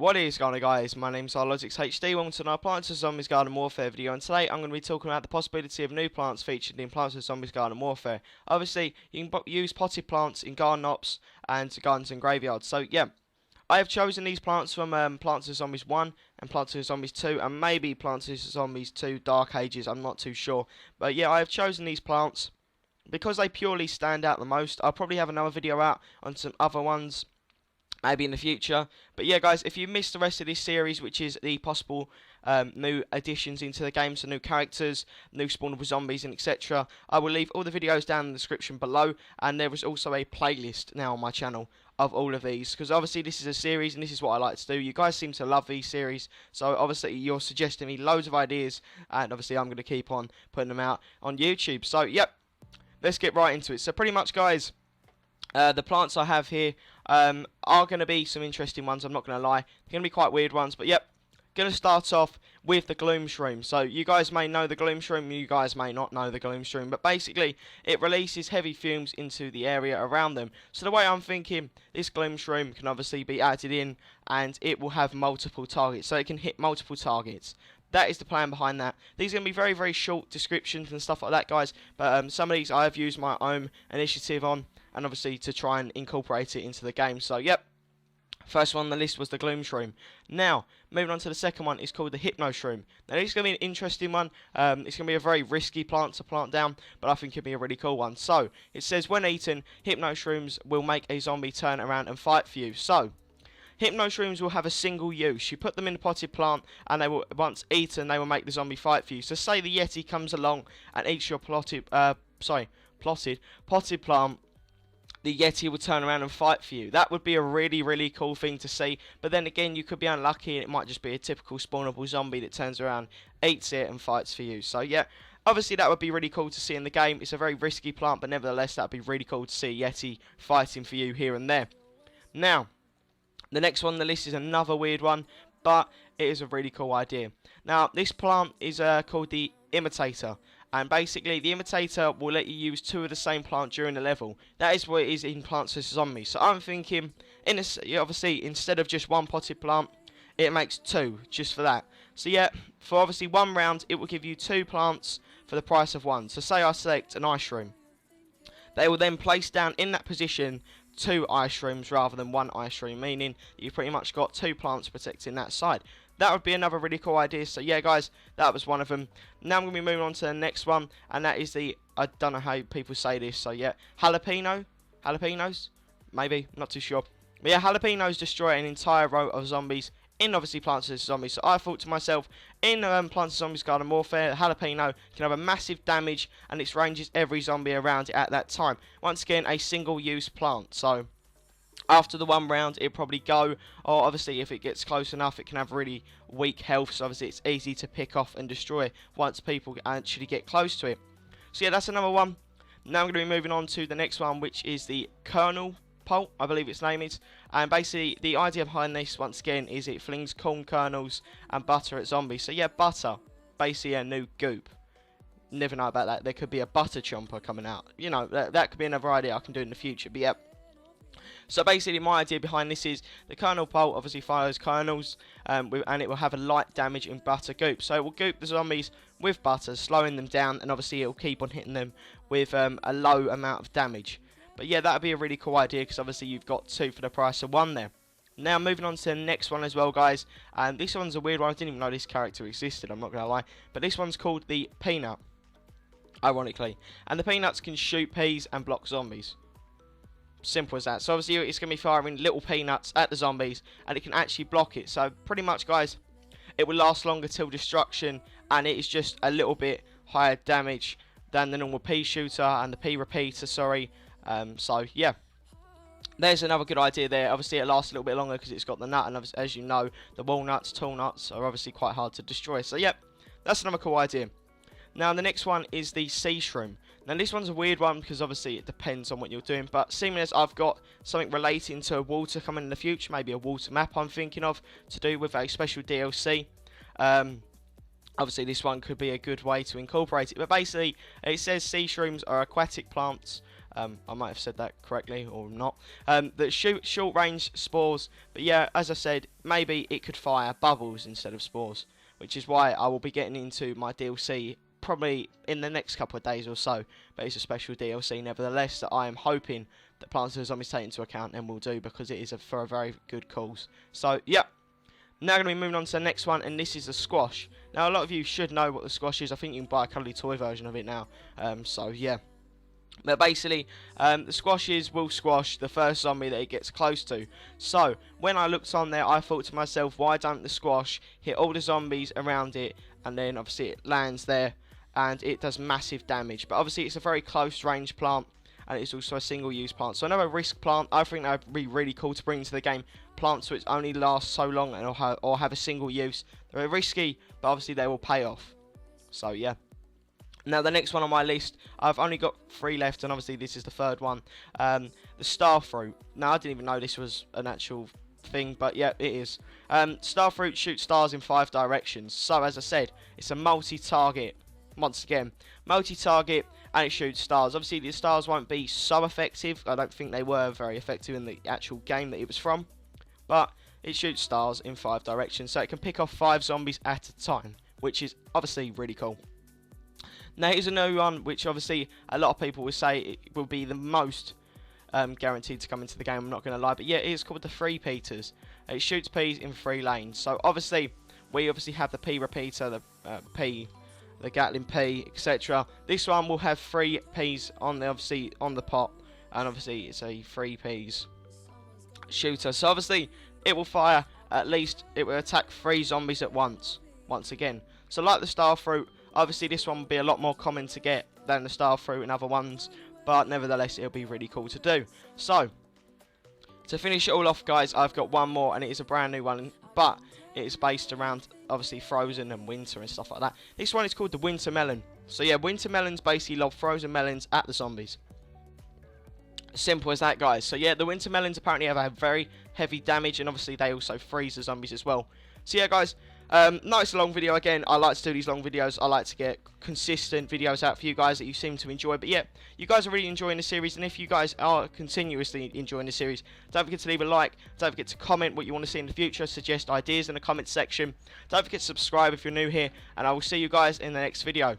What is going on, guys? My name's iLogicsHD. Welcome to another Plants vs Zombies Garden Warfare video, and today I'm going to be talking about the possibility of new plants featured in Plants vs Zombies Garden Warfare. Obviously, you can use potted plants in garden ops and gardens and graveyards. So yeah, I have chosen these plants from Plants vs Zombies 1 and Plants vs Zombies 2, and maybe Plants vs Zombies 2 Dark Ages. I'm not too sure, but yeah, I have chosen these plants because they purely stand out the most. I'll probably have another video out on some other ones maybe in the future. But yeah, guys, if you missed the rest of this series, which is the possible new additions into the game, so new characters, new spawnable zombies, and etc., I will leave all the videos down in the description below, and there is also a playlist now on my channel of all of these, because obviously this is a series and this is what I like to do. You guys seem to love these series, so obviously you're suggesting me loads of ideas, and obviously I'm going to keep on putting them out on YouTube. So yep, let's get right into it. So pretty much, guys, the plants I have here are going to be some interesting ones, I'm not going to lie. They're going to be quite weird ones, but yep. Going to start off with the Gloom Shroom. So you guys may know the Gloom Shroom, you guys may not know the Gloom Shroom, but basically it releases heavy fumes into the area around them. So the way I'm thinking, this Gloom Shroom can obviously be added in, and it will have multiple targets, so it can hit multiple targets. That is the plan behind that. These are going to be very, very short descriptions and stuff like that, guys, but some of these I have used my own initiative on, and obviously to try and incorporate it into the game. So yep, first one on the list was the Gloom Shroom. Now, moving on to the second one, it's called the Hypno Shroom. Now this is going to be an interesting one. It's going to be a very risky plant to plant down, but I think it'll be a really cool one. So, it says when eaten, Hypno Shrooms will make a zombie turn around and fight for you. So, Hypno Shrooms will have a single use. You put them in a potted plant, and they will, once eaten, they will make the zombie fight for you. So say the Yeti comes along and eats your potted plant, the Yeti will turn around and fight for you. That would be a really, really cool thing to see. But then again, you could be unlucky and it might just be a typical spawnable zombie that turns around, eats it, and fights for you. So yeah, obviously that would be really cool to see in the game. It's a very risky plant, but nevertheless, that would be really cool to see a Yeti fighting for you here and there. Now, the next one on the list is another weird one, but it is a really cool idea. Now, this plant is called the Imitator. And basically, the Imitator will let you use two of the same plant during the level. That is what it is in Plants vs Zombies. So I'm thinking, obviously, instead of just one potted plant, it makes two, just for that. So yeah, for obviously one round, it will give you two plants for the price of one. So say I select an Ice Shroom. They will then place down in that position two Ice Shrooms rather than one Ice Shroom, meaning that you've pretty much got two plants protecting that side. That would be another really cool idea. So yeah, guys, that was one of them. Now I'm going to be moving on to the next one, and that is the, I don't know how people say this, so yeah, jalapenos, maybe, not too sure. But yeah, jalapenos destroy an entire row of zombies in obviously Plants vs Zombies. So I thought to myself, in Plants vs Zombies Garden Warfare, jalapeno can have a massive damage, and it ranges every zombie around it at that time. Once again, a single-use plant. So after the one round, it'll probably go, or obviously if it gets close enough, it can have really weak health, so obviously it's easy to pick off and destroy once people actually get close to it. So yeah, that's another one. Now I'm going to be moving on to the next one, which is the Kernel Pult, I believe its name is. And basically, the idea behind this, once again, is it flings corn kernels and butter at zombies. So yeah, butter, basically a new goop. Never know about that. There could be a butter chomper coming out. You know, that could be another idea I can do in the future, but yeah. So basically, my idea behind this is the Kernel Pult obviously fires kernels, and it will have a light damage in butter goop. So it will goop the zombies with butter, slowing them down, and obviously it will keep on hitting them with a low amount of damage. But yeah, that would be a really cool idea, because obviously you've got two for the price of one there. Now moving on to the next one as well, guys, and this one's a weird one. I didn't even know this character existed, I'm not going to lie. But this one's called the Peanut, ironically. And the Peanuts can shoot peas and block zombies. Simple as that. So obviously it's going to be firing little peanuts at the zombies, and it can actually block it. So pretty much, guys, it will last longer till destruction, and it is just a little bit higher damage than the normal Peashooter and the P repeater, sorry. So yeah, there's another good idea there. Obviously it lasts a little bit longer because it's got the nut, and as you know, the walnuts, tall nuts are obviously quite hard to destroy. So yep, that's another cool idea. Now the next one is the Sea Shroom. Now this one's a weird one because obviously it depends on what you're doing, but seeming as I've got something relating to water coming in the future, maybe a water map I'm thinking of to do with a special DLC. Obviously this one could be a good way to incorporate it, but basically it says sea shrooms are aquatic plants I might have said that correctly or not. That shoot short range spores, but yeah, as I said, maybe it could fire bubbles instead of spores, which is why I will be getting into my DLC probably in the next couple of days or so. But it's a special DLC nevertheless that I am hoping that Plants vs Zombies take into account and will do, because it is for a very good cause. So yeah, now going to be moving on to the next one, and this is the squash. Now a lot of you should know what the squash is. I think you can buy a cuddly toy version of it now. So yeah. But basically, the squashes will squash the first zombie that it gets close to. So, when I looked on there, I thought to myself, why don't the squash hit all the zombies around it, and then obviously it lands there, and it does massive damage. But obviously it's a very close range plant, and it's also a single use plant. So another risk plant, I think that would be really cool to bring into the game. Plants which only last so long and or have a single use. They're risky, but obviously they will pay off. So yeah. Now the next one on my list, I've only got 3 left, and obviously this is the third one. The starfruit. Now I didn't even know this was an actual thing, but yeah, it is. Starfruit shoots stars in 5 directions. So as I said, it's a multi-target. Once again, multi-target, and it shoots stars. Obviously the stars won't be so effective. I don't think they were very effective in the actual game that it was from, but it shoots stars in 5 directions, so it can pick off 5 zombies at a time, which is obviously really cool. Now here's a new one, which obviously a lot of people will say it will be the most guaranteed to come into the game, I'm not going to lie, but yeah, it is called the 3 Peters. It shoots peas in 3 lanes. So obviously we have the P repeater, the Gatling P, etc. This one will have 3 peas on the pot, and obviously it's a 3 peas shooter. So obviously it will fire it will attack 3 zombies at once again. So like the starfruit, obviously this one will be a lot more common to get than the starfruit and other ones, but nevertheless it'll be really cool to do. So to finish it all off, guys, I've got one more, and it is a brand new one, but it is based around obviously frozen and winter and stuff like that. This one is called the winter melon. So yeah, winter melons basically lob frozen melons at the zombies. Simple as that, guys. So yeah, the winter melons apparently have a very heavy damage, and obviously they also freeze the zombies as well. So yeah, guys, nice long video again. I like to do these long videos. I like to get consistent videos out for you guys that you seem to enjoy. But yeah, you guys are really enjoying the series, and if you guys are continuously enjoying the series, don't forget to leave a like. Don't forget to comment what you want to see in the future. Suggest ideas in the comments section. Don't forget to subscribe if you're new here, and I will see you guys in the next video.